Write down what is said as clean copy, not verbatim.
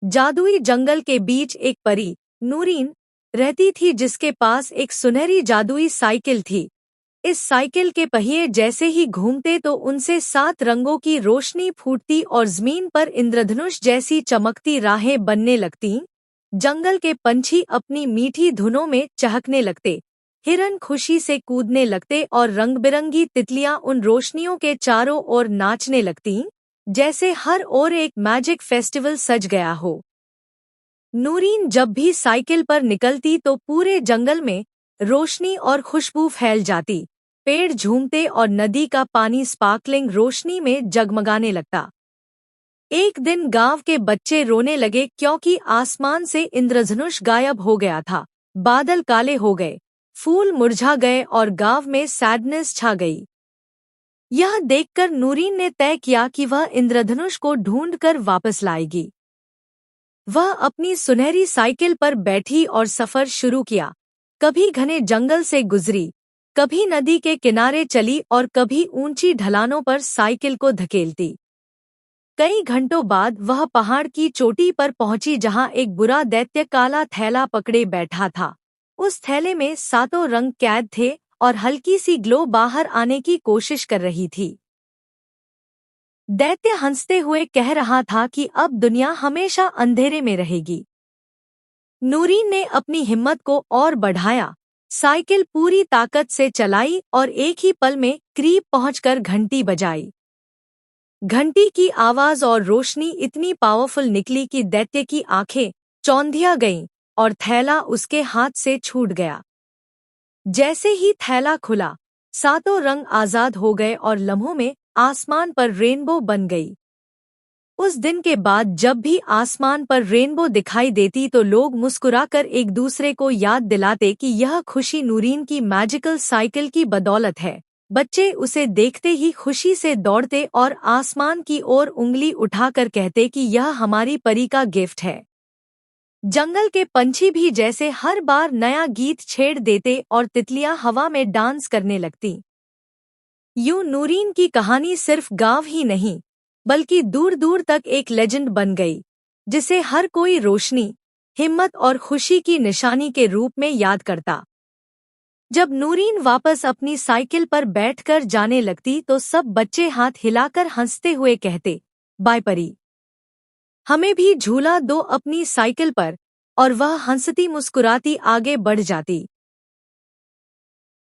जादुई जंगल के बीच एक परी, नूरीन, रहती थी जिसके पास एक सुनहरी जादुई साइकिल थी। इस साइकिल के पहिए जैसे ही घूमते तो उनसे 7 रंगों की रोशनी फूटती और जमीन पर इंद्रधनुष जैसी चमकती राहें बनने लगतीं। जंगल के पंछी अपनी मीठी धुनों में चहकने लगते, हिरन खुशी से कूदने लगते और रंग-बिरंगी तितलियां उन रोशनियों के चारों ओर नाचने लगतीं, जैसे हर ओर एक मैजिक फेस्टिवल सज गया हो। नूरीन जब भी साइकिल पर निकलती तो पूरे जंगल में रोशनी और खुशबू फैल जाती, पेड़ झूमते और नदी का पानी स्पार्कलिंग रोशनी में जगमगाने लगता। एक दिन गांव के बच्चे रोने लगे क्योंकि आसमान से इंद्रधनुष गायब हो गया था, बादल काले हो गए, फूल मुरझा गए और गांव में सैडनेस छा गई। यह देखकर नूरीन ने तय किया कि वह इंद्रधनुष को ढूंढकर वापस लाएगी। वह अपनी सुनहरी साइकिल पर बैठी और सफर शुरू किया। कभी घने जंगल से गुजरी, कभी नदी के किनारे चली और कभी ऊंची ढलानों पर साइकिल को धकेलती। कई घंटों बाद वह पहाड़ की चोटी पर पहुंची जहां एक बुरा दैत्य काला थैला पकड़े बैठा था। उस थैले में 7 रंग कैद थे और हल्की सी ग्लो बाहर आने की कोशिश कर रही थी। दैत्य हंसते हुए कह रहा था कि अब दुनिया हमेशा अंधेरे में रहेगी। नूरीन ने अपनी हिम्मत को और बढ़ाया, साइकिल पूरी ताकत से चलाई और एक ही पल में करीब पहुंचकर घंटी बजाई। घंटी की आवाज और रोशनी इतनी पावरफुल निकली कि दैत्य की आंखें चौंधिया गईं और थैला उसके हाथ से छूट गया। जैसे ही थैला खुला, 7 रंग आजाद हो गए और लम्हों में आसमान पर रेनबो बन गई। उस दिन के बाद जब भी आसमान पर रेनबो दिखाई देती तो लोग मुस्कुराकर एक दूसरे को याद दिलाते कि यह खुशी नूरीन की मैजिकल साइकिल की बदौलत है। बच्चे उसे देखते ही खुशी से दौड़ते और आसमान की ओर उंगली उठाकर कहते कि यह हमारी परी का गिफ्ट है। जंगल के पंछी भी जैसे हर बार नया गीत छेड़ देते और तितलियां हवा में डांस करने लगतीं। यूं नूरीन की कहानी सिर्फ गांव ही नहीं, बल्कि दूर दूर तक एक लेजेंड बन गई, जिसे हर कोई रोशनी, हिम्मत और खुशी की निशानी के रूप में याद करता। जब नूरीन वापस अपनी साइकिल पर बैठकर जाने लगती तो सब बच्चे हाथ हिलाकर हंसते हुए कहते, बाय परी, हमें भी झूला दो अपनी साइकिल पर, और वह हंसती मुस्कुराती आगे बढ़ जाती।